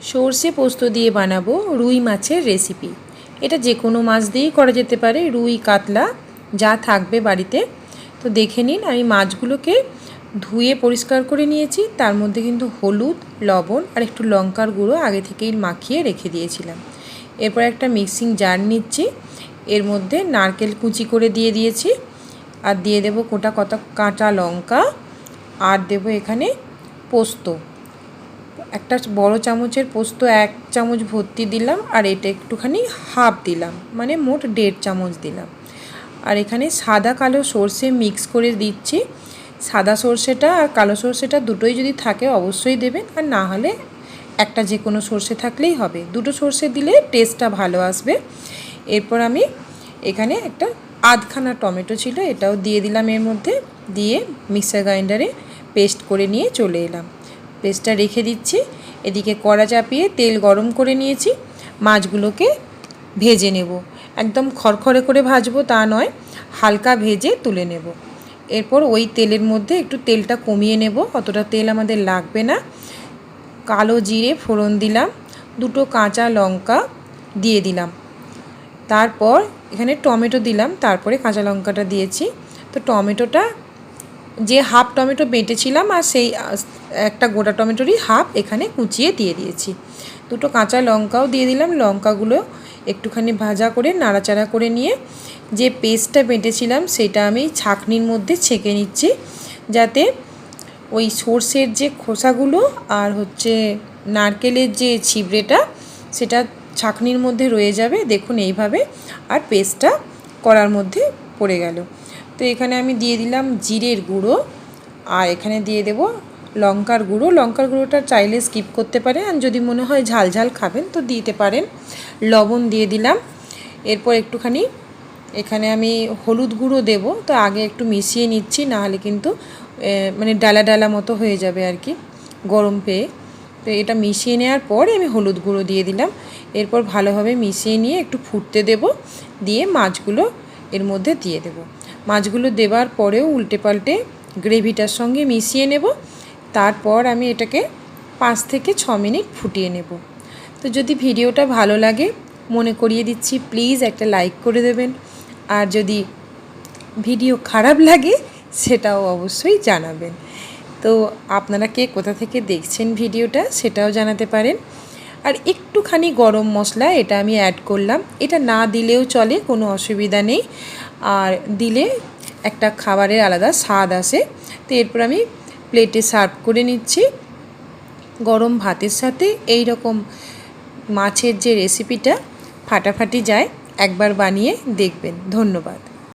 সর্ষে পোস্ত দিয়ে বানাবো রুই মাছের রেসিপি। এটা যে কোনো মাছ দিয়েই করা যেতে পারে, রুই কাতলা যা থাকবে বাড়িতে। তো দেখে নিন, আমি মাছগুলোকে ধুয়ে পরিষ্কার করে নিয়েছি। তার মধ্যে কিন্তু হলুদ, লবণ আর একটু লঙ্কার গুঁড়ো আগে থেকেই মাখিয়ে রেখে দিয়েছিলাম। এরপর একটা মিক্সিং জার নিচ্ছি, এর মধ্যে নারকেল কুচি করে দিয়ে দিয়েছি, আর দিয়ে দেবো কাঁচা লঙ্কা, আর দেবো এখানে পোস্ত। একটা বড় চামচের পোস্ত 1 চামচ ভর্তি দিলাম, আর এটা একটুখানি হাফ দিলাম, মানে মোট 1.5 চামচ দিলাম। আর এখানে সাদা কালো সর্ষে মিক্স করে দিচ্ছি। সাদা সর্ষেটা আর কালো সর্ষেটা দুটোই যদি থাকে অবশ্যই দেবেন, আর না হলে একটা যে কোনো সর্ষে থাকলেই হবে। দুটো সর্ষে দিলে টেস্টটা ভালো আসবে। এরপর আমি এখানে একটা আধখানা টমেটো ছিল, এটাও দিয়ে দিলাম এর মধ্যে, দিয়ে মিক্সার গ্রাইন্ডারে পেস্ট করে নিয়ে চলে এলাম। পেস্টটা রেখে দিচ্ছি। এদিকে কড়া চাপিয়ে তেল গরম করে নিয়েছি। মাছগুলোকে ভেজে নেব, একদম খড়খড়ে করে ভাজবো তা নয়, হালকা ভেজে তুলে নেব। এরপর ওই তেলের মধ্যে একটু তেলটা কমিয়ে নেব, অতটা তেল আমাদের লাগবে না। কালো জিরে ফোড়ন দিলাম, 2 কাঁচা লঙ্কা দিয়ে দিলাম, তারপর এখানে টমেটো দিলাম, তারপরে কাঁচা লঙ্কাটা দিয়েছি। তো টমেটোটা যে হাফ টমেটো বেটেছিলাম, আর সেই একটা গোটা টমেটোরই হাফ এখানে কুচিয়ে দিয়ে দিয়েছি। 2 কাঁচা লঙ্কাও দিয়ে দিলাম। লঙ্কাগুলো একটুখানি ভাজা করে নাড়াচাড়া করে নিয়ে যে পেস্টটা বেটেছিলাম সেটা আমি ছাঁকনির মধ্যে ছেঁকে নিচ্ছি, যাতে ওই সর্ষের যে খোসাগুলো আর নারকেলের যে ছিবড়েটা সেটা ছাঁকনির মধ্যে রয়ে যাবে। দেখুন এইভাবে, আর পেস্টটা কড়ার মধ্যে পড়ে গেল। তো এখানে আমি দিয়ে দিলাম জিরের গুঁড়ো, আর এখানে দিয়ে দেব লঙ্কার গুঁড়ো। লঙ্কার গুঁড়োটা চাইলে স্কিপ করতে পারেন, আর যদি মনে হয় ঝাল ঝাল খাবেন তো দিতে পারেন। লবণ দিয়ে দিলাম। এরপর একটুখানি এখানে আমি হলুদ গুঁড়ো দেব, তো আগে একটু মিশিয়ে নিচ্ছি, নাহলে কিন্তু মানে ডালা ডালা মতো হয়ে যাবে আর কি গরম পেয়ে। তো এটা মিশিয়ে নেওয়ার পরে আমি হলুদ গুঁড়ো দিয়ে দিলাম। এরপর ভালোভাবে মিশিয়ে নিয়ে একটু ফুটতে দেব, দিয়ে মাছগুলো এর মধ্যে দিয়ে দেব। মাছগুলো দেওয়ার পরেও উল্টে পাল্টে গ্রেভিটার সঙ্গে মিশিয়ে নেব। তারপর আমি এটাকে 5 থেকে 6 মিনিট ফুটিয়ে নেব। তো যদি ভিডিওটা ভালো লাগে, মনে করিয়ে দিচ্ছি প্লিজ একটা লাইক করে দেবেন, আর যদি ভিডিও খারাপ লাগে সেটাও অবশ্যই জানাবেন। তো আপনারা কে কোথা থেকে দেখছেন ভিডিওটা সেটাও জানাতে পারেন। আর একটুখানি গরম মশলা এটা আমি অ্যাড করলাম, এটা না দিলেও চলে, কোনো অসুবিধা নেই, আর দিলে একটা খাবারের আলাদা স্বাদ আসে। তো এরপর আমি প্লেটে সার্ভ করে নিচ্ছি গরম ভাতের সাথে। এই রকম মাছের যে রেসিপিটা ফাটাফাটি যায়, একবার বানিয়ে দেখবেন। ধন্যবাদ।